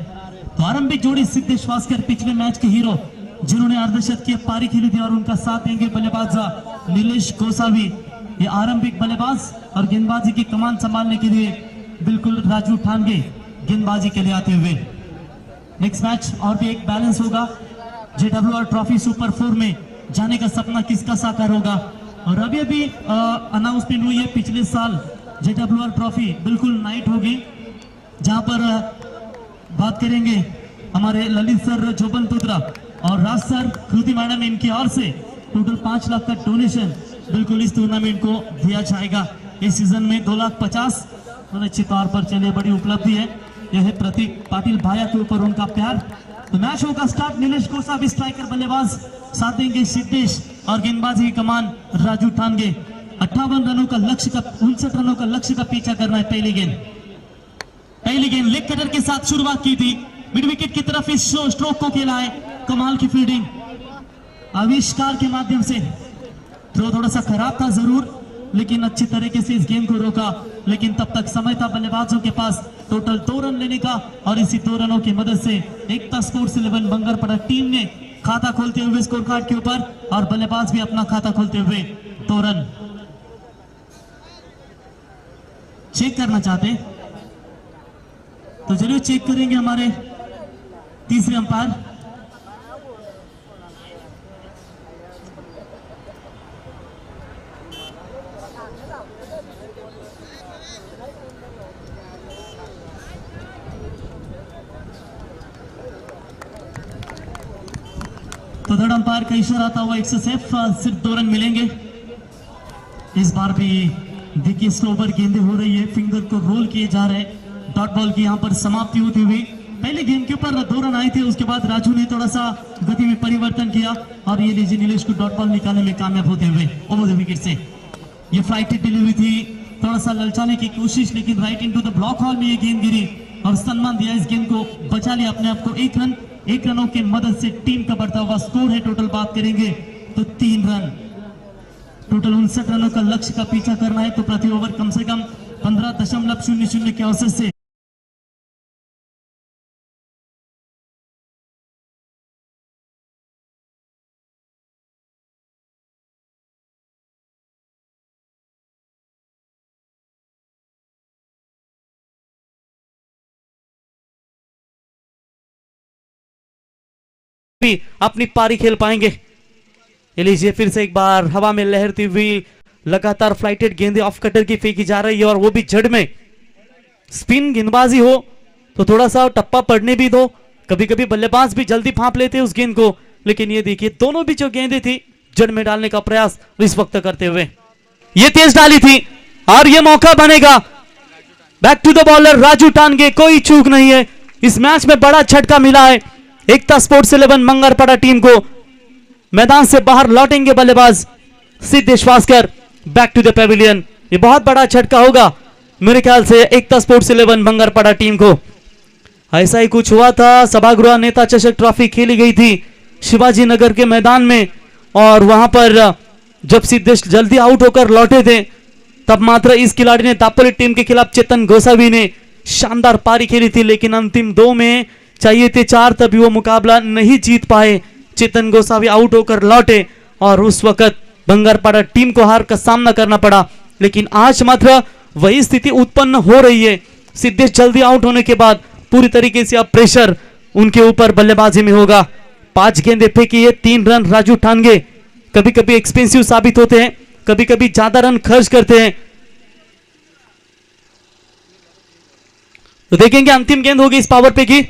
तो आरंभिक जोड़ी सिद्धेश वास्कर पिछले मैच के हीरो जिन्होंने अर्धशतकीय पारी खेली थी, और उनका साथ देंगे बल्लेबाज नीलेश गोसावी। ये आरंभिक बल्लेबाज और गेंदबाजी की कमान संभालने के लिए बिल्कुल राजू ठानगे गेंदबाजी के लिए आते हुए। नेक्स्ट मैच और भी एक बैलेंस होगा। JWR ट्रॉफी सुपर 4 में जाने का सपना किसका साकार होगा। और अभी अभी अनाउंसमेंट हुई है, पिछले साल JWR ट्रॉफी बिल्कुल नाइट होगी, जहां पर बात करेंगे हमारे ललित सर जोबन पुत्रा और राज सर कृति मैडम, इनकी ओर से टोटल 5 लाख का डोनेशन बिल्कुल इस टूर्नामेंट को दिया जाएगा। इस सीजन में 2,50,000 तो निश्चित तौर पर चलिए बड़ी उपलब्धि है। यह है प्रतीक पाटिल भाया के ऊपर उनका प्यार। तो मैच होगा स्टार्ट। नीलेश गोसावी स्ट्राइकर बल्लेबाज, साथ देंगे सिद्धेश और गेंदबाजी की कमान राजू ठानगे। 58 रनों का लक्ष्य का 59 रनों का लक्ष्य का पीछा करना है। पहली गेंद लेग कटर के साथ शुरुआत की थी, मिड विकेट की तरफ इस स्ट्रोक को खेला है। कमाल की फील्डिंग आविष्कार के माध्यम से। थ्रो थोड़ा सा खराब था जरूर, लेकिन अच्छी तरीके से इस गेंद को रोका। लेकिन तब तक समय था बल्लेबाजों के पास टोटल 2 रन लेने का, और इसी 2 रनों की मदद से एकता स्पोर्ट्स 11 बंगरपड़ा टीम ने खाता खोलते हुए स्कोर कार्ड के ऊपर, और बल्लेबाज भी अपना खाता खोलते हुए 2 रन चेक करना चाहते, तो चलिए चेक करेंगे हमारे तीसरे अंपायर। तो थर्ड अंपायर का इशारा आता हुआ सिर्फ 2 रन मिलेंगे। इस बार भी देखिए स्लो ओवर गेंदें हो रही है, फिंगर को रोल किए जा रहे हैं। डॉट बॉल की यहाँ पर समाप्ति होती हुई पहले गेंद के ऊपर 2 रन आए थे, उसके बाद राजू ने थोड़ा सा गति में परिवर्तन किया और ये लीजिए नीलेश को डॉट बॉल निकालने में कामयाब होते हुए ओवर द विकेट से। ये फ्लाइटेड डिलीवरी थी, थोड़ा सा ललचाने की कोशिश, लेकिन right into the block hall में ये गेंद गिरी और सम्मान दिया, इस गेंद को बचा लिया अपने आप को। 1 रनों की मदद से टीम का बढ़ता हुआ स्कोर है। टोटल बात करेंगे तो 3 रन, टोटल 59 रनों का लक्ष्य का पीछा करना है। तो प्रति ओवर कम से कम 15.00 के औसत से भी अपनी पारी खेल पाएंगे। ये लीजिए फिर से एक बार हवा में लहरती हुई लगातार फ्लाइटेड गेंदें ऑफ कटर की फेंकी जा रही है, और वो भी जड़ में। स्पिन गेंदबाजी हो तो थोड़ा सा टप्पा पड़ने भी दो, कभी कभी बल्लेबाज भी जल्दी फांप लेते हैं उस गेंद को, लेकिन ये देखिए दोनों भी जो गेंदें थी जड़ में डालने का प्रयास इस वक्त करते हुए ये तेज डाली थी, और ये मौका बनेगा। Back to the bowler Raju Tange, कोई चूक नहीं है। इस मैच में बड़ा झटका मिला है एकता स्पोर्ट्स 11 मंगरपड़ा टीम को। मैदान से बाहर लौटेंगे बल्लेबाज Siddhesh Waskar back to the pavilion. ये बहुत बड़ा झटका होगा मेरे ख्याल से एकता स्पोर्ट्स 11 मंगरपड़ा टीम को। ऐसा ही कुछ हुआ था, सभागृह नेता चषक ट्रॉफी खेली गई थी शिवाजी नगर के मैदान में, और वहां पर जब सिद्धेश जल्दी आउट होकर लौटे थे तब मात्र इस खिलाड़ी ने दापोली टीम के खिलाफ चेतन गोसावी ने शानदार पारी खेली थी, लेकिन अंतिम 2 में चाहिए थे 4 तभी वो मुकाबला नहीं जीत पाए। चेतन गोसावी आउट होकर लौटे और उस वक्त बंगरपाड़ा टीम को हार का सामना करना पड़ा। लेकिन आज मात्र वही स्थिति उत्पन्न हो रही है। सिद्धेश जल्दी आउट होने के बाद पूरी तरीके से अब प्रेशर उनके ऊपर बल्लेबाजी में होगा। 5 गेंदें फेंकी है, 3 रन राजू ठानगे। कभी कभी एक्सपेंसिव साबित होते हैं, कभी कभी ज्यादा रन खर्च करते हैं। तो देखेंगे अंतिम गेंद होगी इस पावर पे की।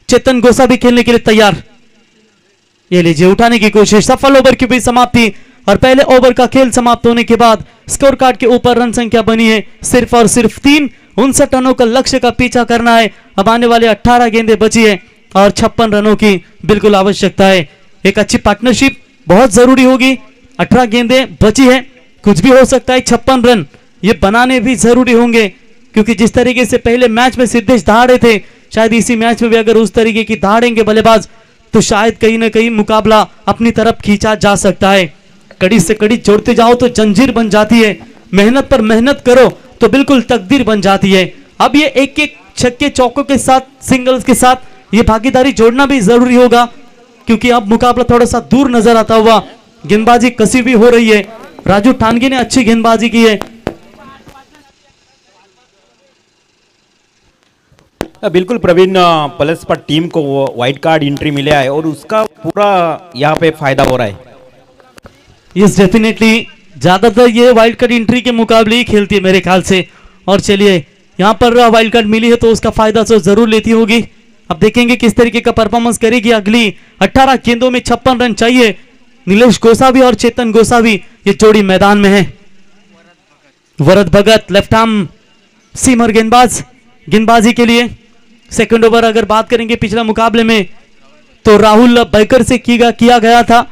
चेतन गोसावी खेलने के लिए तैयार। ये लीजिए उठाने की कोशिश, सफल ओवर की भी समाप्ति, और पहले ओवर का खेल समाप्त होने के बाद स्कोर कार्ड के ऊपर रन संख्या बनी है सिर्फ और सिर्फ 3। 59 रनों का लक्ष्य का पीछा करना है। अब आने वाले 18 गेंदें बची है और 56 रनों की बिल्कुल आवश्यकता है। एक अच्छी पार्टनरशिप बहुत जरूरी होगी। 18 गेंदें बची है, कुछ भी हो सकता है। 56 रन ये बनाने भी जरूरी होंगे, क्योंकि जिस तरीके से पहले मैच में सिद्धेश दहाड़े थे, शायद इसी मैच में भी अगर उस तरीके की दहाड़ेंगे बल्लेबाज तो शायद कहीं ना कहीं मुकाबला अपनी तरफ खींचा जा सकता है। कड़ी से कड़ी जोड़ते जाओ तो जंजीर बन जाती है, मेहनत पर मेहनत करो तो बिल्कुल तकदीर बन जाती है। अब ये एक एक छक्के चौकों के साथ, सिंगल्स के साथ ये भागीदारी जोड़ना भी जरूरी होगा, क्योंकि अब मुकाबला थोड़ा सा दूर नजर आता हुआ। गेंदबाजी कसी भी हो रही है। राजू ठानगी ने अच्छी गेंदबाजी की है। बिल्कुल प्रवीण, प्लस पर टीम को वाइट कार्ड एंट्री मिला है और उसका पूरा यहाँ पे फायदा हो रहा है। यस डेफिनेटली, ज्यादातर ये वाइल्ड कार्ड एंट्री के मुकाबले ही खेलती है मेरे ख्याल से। और चलिए यहाँ पर वाइल्ड कार्ड मिली है तो उसका फायदा तो जरूर लेती होगी। अब देखेंगे किस तरीके का परफॉर्मेंस करेगी अगली 18 गेंदों में 56 रन चाहिए। नीलेश गोसावी और चेतन गोसावी ये जोड़ी मैदान में है। Varad Bhagat left arm seamer गेंदबाज गेंदबाजी के लिए। सेकंड ओवर अगर बात करेंगे पिछले मुकाबले में तो राहुल बैकर से किया गया था,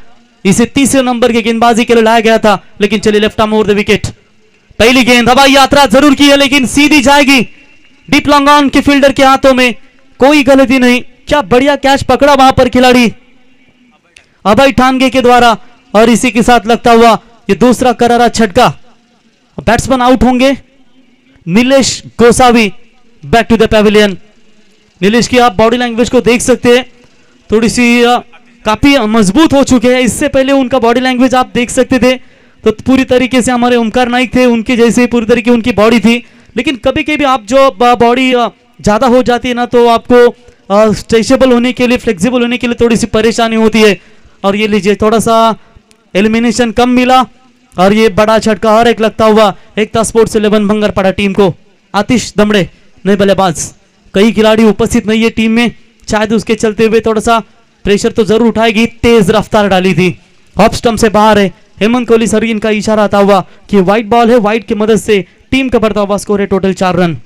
इसे तीसरे नंबर के गेंदबाजी के लिए लाया गया था, लेकिन चलिए left arm over the wicket. पहली गेंद हवाई यात्रा जरूर की है लेकिन सीधी जाएगी डीप लॉन्ग ऑन के फील्डर के हाथों में, कोई गलती नहीं। क्या बढ़िया कैच पकड़ा वहां पर खिलाड़ी अभय ठानगे के द्वारा, और इसी के साथ लगता हुआ ये दूसरा करारा छटका। बैट्समैन आउट होंगे। Nilesh Gosavi back to the pavilion. Nilesh की आप बॉडी लैंग्वेज को देख सकते हैं, थोड़ी सी काफी मजबूत हो चुके हैं। इससे पहले उनका बॉडी लैंग्वेज आप देख सकते थे तो पूरी तरीके से हमारे ओमकार नाइक थे, उनके जैसे पूरी तरीके उनकी बॉडी थी। लेकिन कभी कभी आप जो बॉडी ज्यादा हो जाती है ना तो आपको स्ट्रेचेबल होने के लिए, फ्लेक्सिबल होने के लिए थोड़ी सी परेशानी होती है। और ये लीजिए थोड़ा सा एलिमिनेशन कम मिला और ये बड़ा झटका और एक लगता हुआ एकता स्पोर्ट्स 11 भंगरपाड़ा टीम को। आतिश दमड़े नए बल्लेबाज, कई खिलाड़ी उपस्थित नहीं है टीम में, शायद उसके चलते हुए थोड़ा सा प्रेशर तो जरूर उठाएगी। तेज रफ्तार डाली थी, ऑफ स्टंप से बाहर है। हेमंत कोहली सर इनका इशारा आता हुआ कि वाइट बॉल है, वाइट की मदद से टीम का बढ़ता हुआ स्कोर है टोटल 4 रन।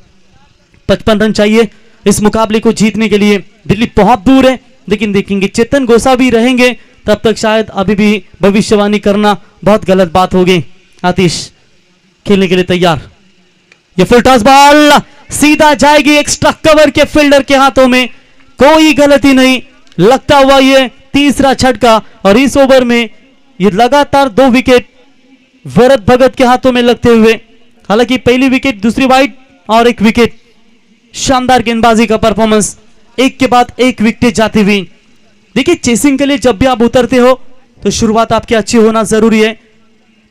55 रन चाहिए इस मुकाबले को जीतने के लिए। दिल्ली बहुत दूर है, लेकिन देखेंगे चेतन गोसावी रहेंगे तब तक शायद अभी भी भविष्यवाणी करना बहुत गलत बात होगी। आतिश खेलने के लिए तैयार। ये फुल टॉस बॉल सीधा जाएगी एक्स्ट्रा कवर के फील्डर के हाथों में, कोई गलती नहीं। लगता हुआ ये तीसरा छटका और इस ओवर में ये लगातार 2 विकेट वरद भगत के हाथों में लगते हुए। हालांकि पहली विकेट, दूसरी वाइड और 1 विकेट। शानदार गेंदबाजी का परफॉर्मेंस, एक के बाद एक विकेट जाती हुई। देखिए चेसिंग के लिए जब भी आप उतरते हो तो शुरुआत आपकी अच्छी होना जरूरी है।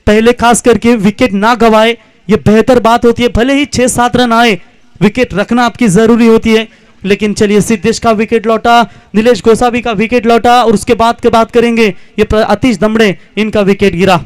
पहले खास करके विकेट ना गवाए, ये बेहतर बात होती है। भले ही 6-7 रन आए, विकेट रखना आपकी जरूरी होती है। लेकिन चलिए सिद्धेश का विकेट लौटा, नीलेश गोसावी का विकेट लौटा और उसके बाद के बात करेंगे ये आतिश दमड़े, इनका विकेट गिरा।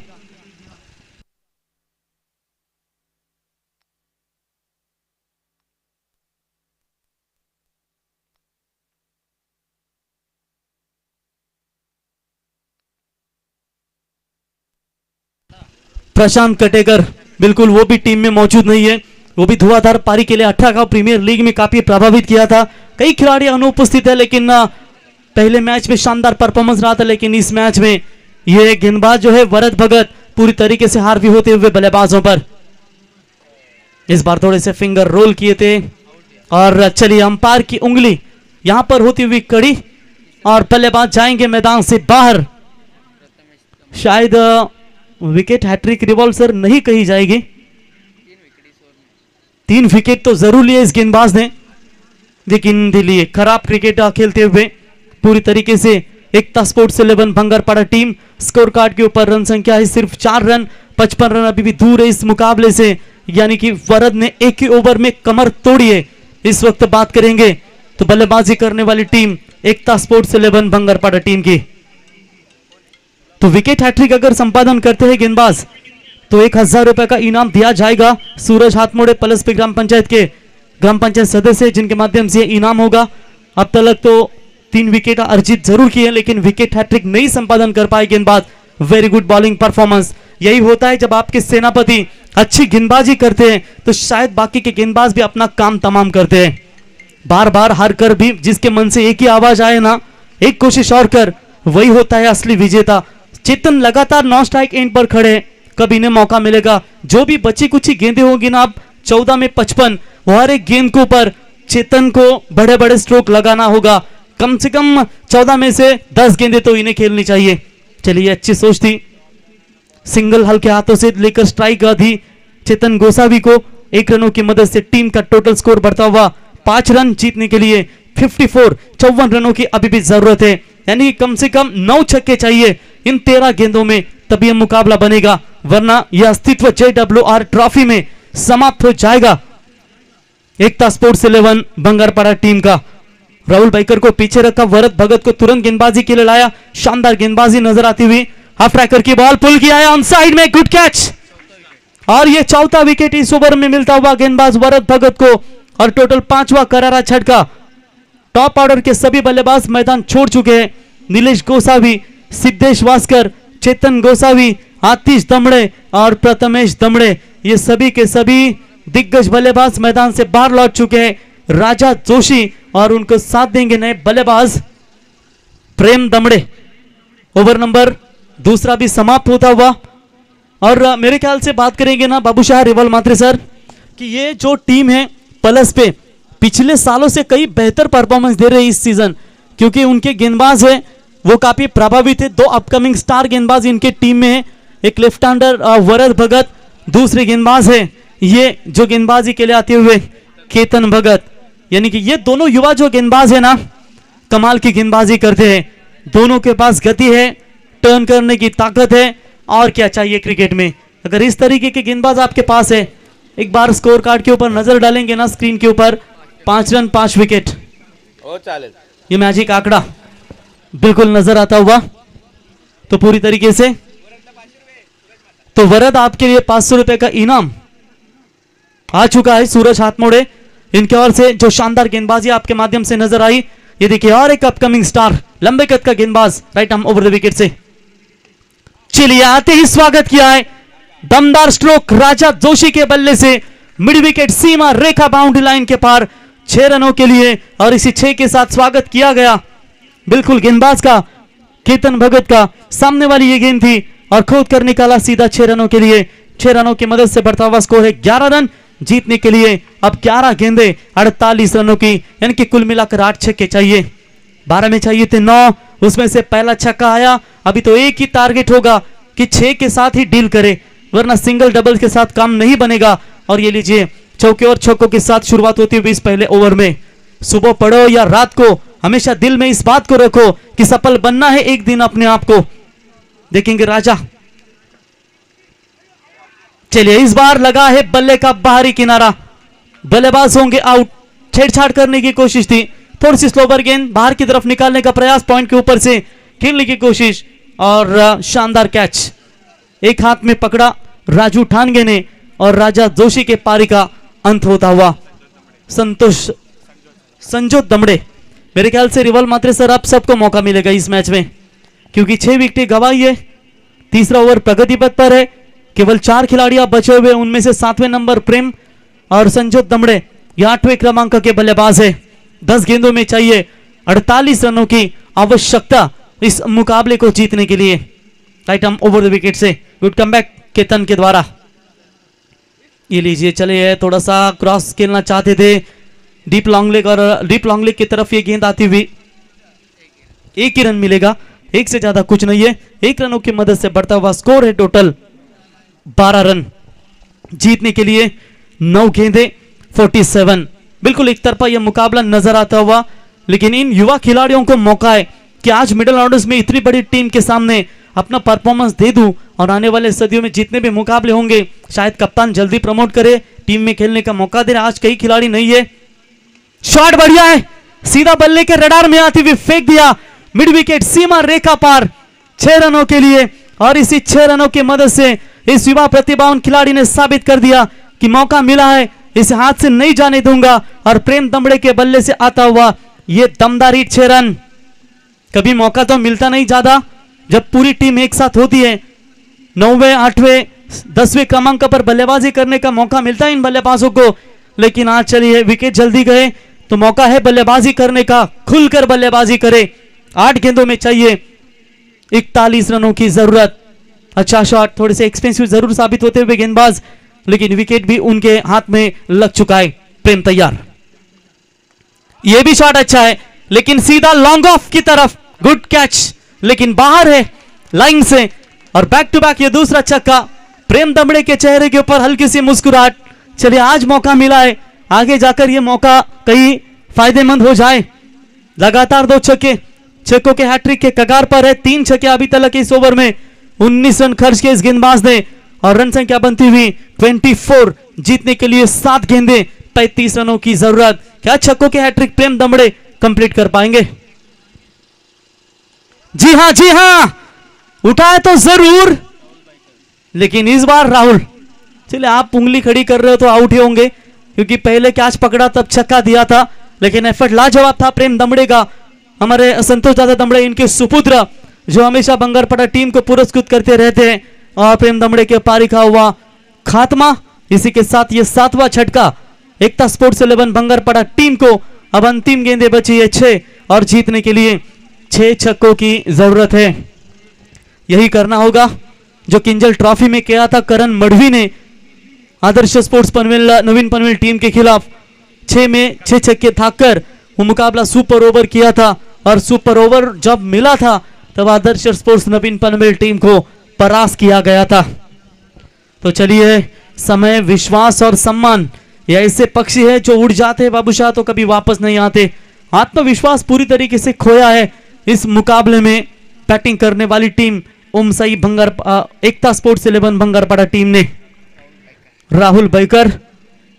प्रशांत कटेकर बिल्कुल वो भी टीम में मौजूद नहीं है, वो भी धुआंधार पारी के लिए 18 का प्रीमियर लीग में काफी प्रभावित किया था। कई खिलाड़ी अनुपस्थित है, लेकिन पहले मैच में शानदार परफॉर्मेंस रहा था। लेकिन इस मैच में ये गेंदबाज जो है वरद भगत पूरी तरीके से हावी होते हुए बल्लेबाजों पर। इस बार थोड़े से फिंगर रोल किए थे और चलिए अंपायर की उंगली यहां पर होती हुई कड़ी और बल्लेबाज जाएंगे मैदान से बाहर। शायद विकेट हैट्रिक रिवॉल्वर नहीं कही जाएगी, 3 विकेट तो जरूर लिए इस गेंदबाज ने। लेकिन दिल्ली खराब क्रिकेट खेलते हुए पूरी तरीके से एकता स्पोर्ट्स 11 भंगरपाड़ा टीम स्कोर कार्ड के ऊपर रन संख्या है सिर्फ 4 रन। 55 रन अभी भी दूर है इस मुकाबले से, यानी कि वरद ने एक ही ओवर में कमर तोड़ी है। इस वक्त बात करेंगे तो बल्लेबाजी करने वाली टीम एकता स्पोर्ट्स 11 भंगरपाड़ा टीम की। तो विकेट हैट्रिक अगर संपादन करते हैं गेंदबाज तो 1000 रुपए का इनाम दिया जाएगा। सूरज हाथमोड़े पलसपी ग्राम पंचायत के ग्राम पंचायत सदस्य जिनके माध्यम से इनाम होगा। अब तक तो 3 विकेट अर्जित जरूर किए, लेकिन विकेट हैट्रिक नहीं संपादन कर पाए गेंदबाज वेरी गुड बॉलिंग परफॉर्मेंस। यही होता है जब आपके सेनापति अच्छी गेंदबाजी करते हैं तो शायद बाकी के गेंदबाज भी अपना काम तमाम करते हैं। बार बार हार कर भी जिसके मन से एक ही आवाज आए ना, एक कोशिश और कर, वही होता है असली विजेता। चेतन लगातार नॉन स्ट्राइक एंड पर खड़े, कब इन्हें मौका मिलेगा? जो भी बची कुछ गेंदें होगी ना, अब 14 में 55, वो हर एक गेंद के ऊपर चेतन को बड़े बड़े स्ट्रोक लगाना होगा। कम से कम 14 में से 10 गेंदें तो इन्हें खेलनी चाहिए। चलिए, अच्छी सोच थी। सिंगल हल्के हाथों से लेकर स्ट्राइक आधी चेतन गोसावी को 1 रनों की मदद से टीम का टोटल स्कोर बढ़ता हुआ 5 रन जीतने के लिए 54 रनों की अभी भी जरूरत है, यानी कम से कम 9 छक्के चाहिए इन 13 गेंदों में, तभी यह मुकाबला बनेगा, वरना यह अस्तित्व JWR ट्रॉफी में समाप्त हो जाएगा। एकता स्पोर्ट्स 11 बंगारपाड़ा टीम का। राहुल बाइकर को पीछे रखा, वरद भगत को तुरंत गेंदबाजी के लिए लाया, शानदार गेंदबाजी नजर आती हुई, हाफ ट्रैकर की बॉल पुल किया है ऑन साइड में, गुड कैच। और यह चौथा विकेट इस ओवर में मिलता हुआ गेंदबाज वरद भगत को, और टोटल 5वां करारा झटका। टॉप ऑर्डर के सभी बल्लेबाज मैदान छोड़ चुके हैं। नीलेश गोसावी, सिद्धेश वास्कर, चेतन गोसावी, आतिश दमड़े और प्रथमेश दमड़े, ये सभी के सभी दिग्गज बल्लेबाज मैदान से बाहर लौट चुके हैं। राजा जोशी और उनको साथ देंगे नए बल्लेबाज प्रेम दमड़े। ओवर नंबर दूसरा भी समाप्त होता हुआ, और मेरे ख्याल से बात करेंगे ना बाबूशाह रिवल मात्रे सर कि ये जो टीम है प्लस पे पिछले सालों से कई बेहतर परफॉर्मेंस दे रही है इस सीजन, क्योंकि उनके गेंदबाज है वो काफी प्रभावित है। 2 अपकमिंग स्टार गेंदबाज इनके टीम में है, एक लेफ्ट हैंडर वरद भगत, दूसरे गेंदबाज है ये जो गेंदबाजी के लिए आते हुए केतन भगत, यानी कि ये दोनों युवा जो गेंदबाज है ना, कमाल की गेंदबाजी करते हैं। दोनों के पास गति है, टर्न करने की ताकत है, और क्या चाहिए क्रिकेट में। अगर इस तरीके के गेंदबाज आपके पास है, एक बार स्कोर कार्ड के ऊपर नजर डालेंगे ना स्क्रीन के ऊपर, 5 रन 5 विकेट, ये मैजिक आंकड़ा बिल्कुल नजर आता हुआ। तो पूरी तरीके से तो वरद आपके लिए 500 रुपए का इनाम आ चुका है। सूरज हाथमोड़े, इनके ओर से जो शानदार गेंदबाजी आपके माध्यम से नजर आई, ये देखिए और एक अपकमिंग स्टार लंबे कद का गेंदबाज right arm over the wicket से। चलिए, आते ही स्वागत किया है दमदार स्ट्रोक राजा जोशी के बल्ले से, मिड विकेट सीमा रेखा बाउंड्री लाइन के पार 6 रनों के लिए, और इसी 6 के साथ स्वागत किया गया बिल्कुल गेंदबाज का, केतन भगत का। सामने वाली ये गेंद थी और खोद कर निकाला सीधा 6 रनों के लिए। 6 रनों की मदद से बढ़ता हुआ स्कोर है 11 रन जीतने के लिए। अब 11 गेंदे 48 रनों की, यानी कि कुल मिलाकर 8 छक्के चाहिए। 12 में चाहिए थे 9, उसमें से पहला छक्का आया। अभी तो एक ही टारगेट होगा कि 6 के साथ ही डील करे, वरना सिंगल डबल के साथ काम नहीं बनेगा। और ये लीजिए, चौके और छक्कों के साथ शुरुआत होती हुई इस पहले ओवर में। सुबह पढ़ो या रात को, हमेशा दिल में इस बात को रखो कि सफल बनना है एक दिन अपने आप को। देखेंगे राजा। चलिए, इस बार लगा है बल्ले का बाहरी किनारा, बल्लेबाज होंगे आउट। छेड़छाड़ करने की कोशिश थी, थोड़ी सी स्लोवर गेंद बाहर की तरफ निकालने का प्रयास, पॉइंट के ऊपर से खेलने की कोशिश, और शानदार कैच एक हाथ में पकड़ा राजू ठानगे ने, और राजा जोशी के पारी का अंत होता हुआ संजोत दमड़े। मेरे ख्याल से रिवल मात्रे सर अब सबको मौका मिलेगा इस मैच में, क्योंकि 6 विकेटें गंवाई है। तीसरा ओवर प्रगति पथ पर है, केवल 4 खिलाड़ी अब बचे हुए, उनमें से 7वें नंबर प्रेम और संजोत दमड़े ये 8वें क्रमांक के बल्लेबाज है। 10 गेंदों में चाहिए 48 रनों की आवश्यकता इस मुकाबले को जीतने के लिए। Right arm over the wicket से गुड कमबैक केतन के द्वारा। ये लीजिए, चले थोड़ा सा क्रॉस खेलना चाहते थे डीप लॉन्ग लेग, और डीप लॉन्ग लेग की तरफ ये गेंद आती हुई 1 ही रन मिलेगा, 1 से ज्यादा कुछ नहीं है। 1 रनों की मदद से बढ़ता हुआ स्कोर है टोटल 12 रन जीतने के लिए। 9 गेंदे 47, बिल्कुल एक तरफा यह मुकाबला नजर आता हुआ, लेकिन इन युवा खिलाड़ियों को मौका है कि आज मिडिल ऑर्डर्स में इतनी बड़ी टीम के सामने अपना परफॉर्मेंस दे दूं, और आने वाले सदियों में जितने भी मुकाबले होंगे शायद कप्तान जल्दी प्रमोट करे, टीम में खेलने का मौका दे। आज कई खिलाड़ी नहीं है। शॉट बढ़िया है, सीधा बल्ले के रडार में आती हुई फेंक दिया, मिड विकेट सीमा रेखा पार 6 रनों के लिए। और इसी 6 रनों की मदद से इस युवा प्रतिभावान खिलाड़ी ने साबित कर दिया कि मौका मिला है, इसे हाथ से नहीं जाने दूंगा। और प्रेम दमड़े के बल्ले से आता हुआ ये दमदार हिट 6 रन। कभी मौका तो मिलता नहीं ज्यादा, जब पूरी टीम एक साथ होती है, 9वें 8वें 10वें क्रमांक पर बल्लेबाजी करने का मौका मिलता है इन बल्लेबाजों को। लेकिन आज चलिए विकेट जल्दी गए तो मौका है बल्लेबाजी करने का, खुलकर बल्लेबाजी करे। 8 गेंदों में चाहिए 41 रनों की जरूरत। अच्छा शॉट, थोड़े से एक्सपेंसिव जरूर साबित होते हुए गेंदबाज, लेकिन विकेट भी उनके हाथ में लग चुका है। प्रेम तैयार, यह भी शॉट अच्छा है लेकिन सीधा लॉन्ग ऑफ की तरफ, गुड कैच लेकिन बाहर है लाइन से। और बैक टू बैक ये दूसरा छक्का। प्रेम दमड़े के चेहरे के ऊपर हल्की सी मुस्कुराहट। चलिए आज मौका मिला है, आगे जाकर ये मौका कहीं फायदेमंद हो जाए। लगातार 2 छक्के, छक्कों के हैट्रिक के कगार पर है। 3 छक्के अभी तक इस ओवर में, 19 रन खर्च किए इस गेंदबाज ने और रन संख्या बनती हुई 24। जीतने के लिए 7 गेंदे, 35 रनों की जरूरत। क्या छक्कों के हैट्रिक प्रेम दमड़े कंप्लीट कर पाएंगे? जी हां, उठाए तो जरूर, लेकिन इस बार राहुल, चलिए आप उंगली खड़ी कर रहे हो तो आउट ही होंगे, क्योंकि पहले कैच पकड़ा तब छक्का दिया था, लेकिन एफर्ट लाजवाब था प्रेम दमड़े का। हमारे संतोष दादा दमड़े इनके सुपुत्र, जो हमेशा बंगरपड़ा टीम को पुरस्कृत करते रहते हैं, और प्रेम दमड़े के पारी का हुआ खात्मा। इसी के साथ ये 7वां छटका एकता स्पोर्ट्स 11 बंगरपड़ा टीम को। अब अंतिम गेंदे बची है 6 और जीतने के लिए 6 छक्कों की जरूरत है। यही करना होगा जो किंजल ट्रॉफी में किया था करण मढ़वी ने आदर्श स्पोर्ट्स पनवेल नवीन पनवेल टीम के खिलाफ। 6 में 6 छक्के थाककर वो मुकाबला सुपर ओवर किया था, और सुपर ओवर जब मिला था तब आदर्श स्पोर्ट्स नवीन पनवेल टीम को परास्त किया गया था। तो चलिए, समय, विश्वास और सम्मान ये ऐसे पक्षी है जो उड़ जाते हैं बाबूशाह तो कभी वापस नहीं आते। आत्मविश्वास पूरी तरीके से खोया है इस मुकाबले में बैटिंग करने वाली टीम ओमसाई एकता स्पोर्ट्स 11 बंगरपड़ा टीम ने। राहुल बैकर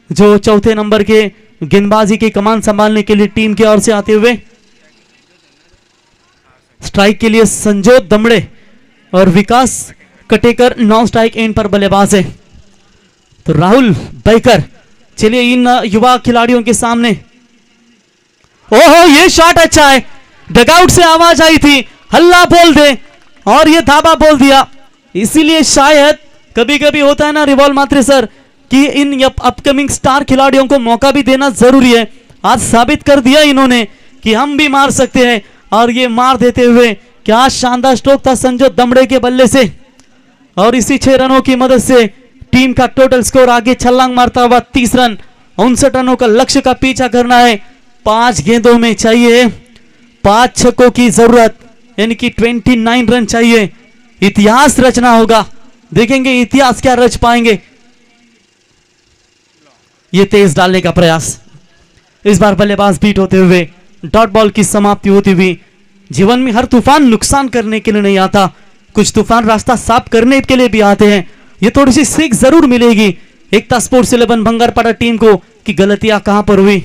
जो चौथे नंबर के गेंदबाजी की कमान संभालने के लिए टीम की ओर से आते हुए, स्ट्राइक के लिए संजोत दमड़े और विकास कटेकर 9 स्ट्राइक एंड पर बल्लेबाज है। तो राहुल बैकर, चलिए इन युवा खिलाड़ियों के सामने, ओहो ये शॉट अच्छा है, डगआउट से आवाज आई थी हल्ला बोल दे, और ये धाबा बोल दिया। इसीलिए शायद कभी कभी होता है ना रिवॉल्व मात्रे सर, कि इन अपकमिंग स्टार खिलाड़ियों को मौका भी देना जरूरी है। आज साबित कर दिया इन्होंने कि हम भी मार सकते हैं, और ये मार देते हुए क्या शानदार स्ट्रोक था संजोत दमड़े के बल्ले से। और इसी 6 रनों की मदद से टीम का टोटल स्कोर आगे छलांग मारता हुआ 30 रन, 59 रनों का लक्ष्य का पीछा करना है। 5 गेंदों में चाहिए 5 छक्कों की जरूरत, यानी कि 29 रन चाहिए। इतिहास रचना होगा, देखेंगे इतिहास क्या रच पाएंगे। ये तेज डालने का प्रयास, इस बार बल्लेबाज बीट होते हुए, डॉट बॉल की समाप्ति होती हुई। जीवन में हर तूफान नुकसान करने के लिए नहीं आता, कुछ तूफान रास्ता साफ करने के लिए भी आते हैं। ये थोड़ी सी सीख जरूर मिलेगी एकता स्पोर्ट्स 11 बंगरपड़ा टीम को कि गलतियां कहां पर हुई।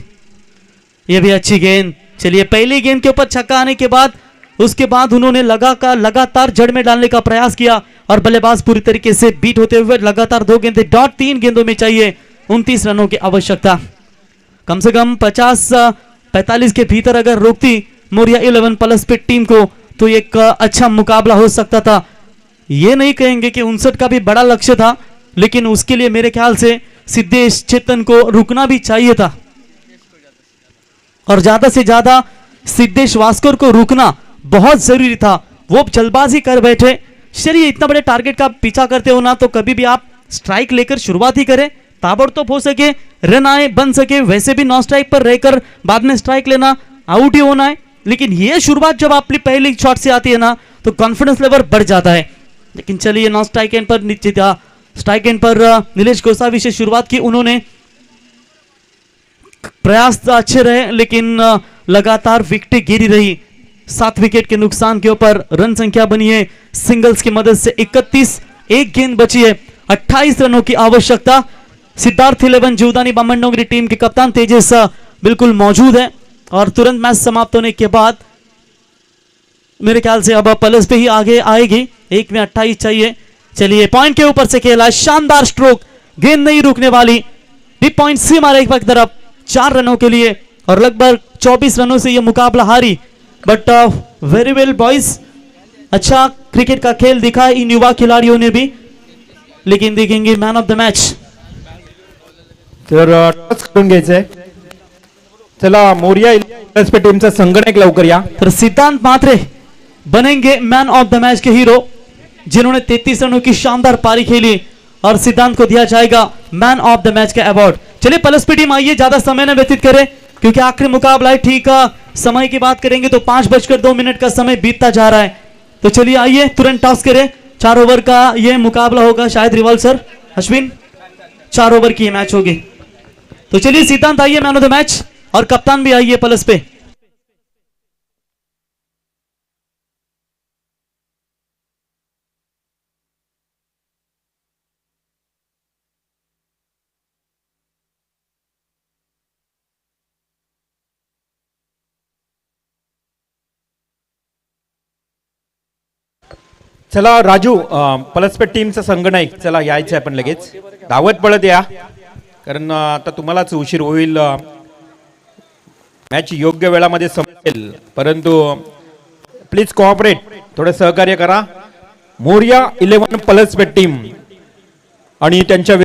ये भी अच्छी गेंद। चलिए, पहली गेंद के ऊपर छक्का आने के बाद उसके बाद उन्होंने लगातार जड़ में डालने का प्रयास किया, और बल्लेबाज पूरी तरीके से बीट होते हुए लगातार 2 गेंदे डॉट 3 गेंदों में चाहिए 29 रनों की आवश्यकता। कम से कम 50-45 के भीतर अगर रोकती मोरिया 11 प्लस पे टीम को तो एक अच्छा मुकाबला हो सकता था। ये नहीं कहेंगे कि 59 का भी बड़ा लक्ष्य था, लेकिन उसके लिए मेरे ख्याल से सिद्धेश चेतन को रुकना भी चाहिए था, और ज्यादा से ज्यादा सिद्धेश वास्कर को रुकना बहुत जरूरी था। वो जल्दबाजी कर बैठे। चलिए, इतना बड़े टारगेट का पीछा करते हो ना, तो कभी भी आप स्ट्राइक लेकर शुरुआत ही करें, ताबड़तोड़ हो सके, रन आए बन सके। वैसे भी 9 स्ट्राइक पर रहकर बाद में स्ट्राइक लेना, आउट ही होना है। लेकिन ये शुरुआत जब आपकी पहली शॉट से आती है ना, तो कॉन्फिडेंस लेवल बढ़ जाता है। लेकिन चलिए, 9 स्ट्राइक एंड पर स्ट्राइक एंड पर नीलेश गोसावी से शुरुआत की उन्होंने। प्रयास अच्छे रहे, लेकिन लगातार विकेटें गिरी रही। 7 विकेट के नुकसान के ऊपर रन संख्या बनी है सिंगल्स की मदद से 31। 1 गेंद बची है, 28 रनों की आवश्यकता। सिद्धार्थ 11 जीवदानी बामनडोंगरी टीम के कप्तान तेजस बिल्कुल मौजूद है, और तुरंत मैच समाप्त होने के बाद मेरे ख्याल से अब प्लस पे ही आगे आएगी। 1 में 28 चाहिए। चलिए, पॉइंट के ऊपर से खेला, शानदार स्ट्रोक, गेंद नहीं रुकने वाली। डीप पॉइंट सी मारे एक तरफ 4 रनों के लिए, और लगभग 24 रनों से यह मुकाबला हारी। बट वेरी वेल बॉयज, अच्छा क्रिकेट का खेल दिखा इन युवा खिलाड़ियों ने भी, लेकिन देखेंगे मैन ऑफ द मैच। तर टॉस करून घ्यायचंय। चला मोरिया इलेव्हन टीमचा संगणक लवकर या। तर सिद्धांत म्हात्रे बनेंगे man of the match K hero, जिन्होंने 33 रनों की शानदार पारी खेली, और सिद्धांत को दिया जाएगा मैन ऑफ द मैच का अवार्ड। चलिए पलसपी टीम आइए, ज्यादा समय न व्यतीत करें क्योंकि आखिरी मुकाबला है। ठीक समय की बात करेंगे तो 5:02 का समय बीतता जा रहा है। तो चलिए आइए तुरंत टॉस करें। 4 ओवर का यह मुकाबला होगा शायद रिवाल सर, अश्विन 4 ओवर की मैच होगी। तो चलिए सिद्धांत आइए मैन ऑफ द मैच, और कप्तान भी आइए पलस पे। चला राजू पलसपेट टीमचा संगणक चला यायचं आपण लगेच, धावत पळत या, कारण आता तुम्हालाच उशीर होईल। मॅच योग्य वेळामध्ये संपेल, परंतु प्लीज कोऑपरेट, थोडं सहकार्य करा। मोरिया 11 पलसपेट टीम आणि त्यांच्या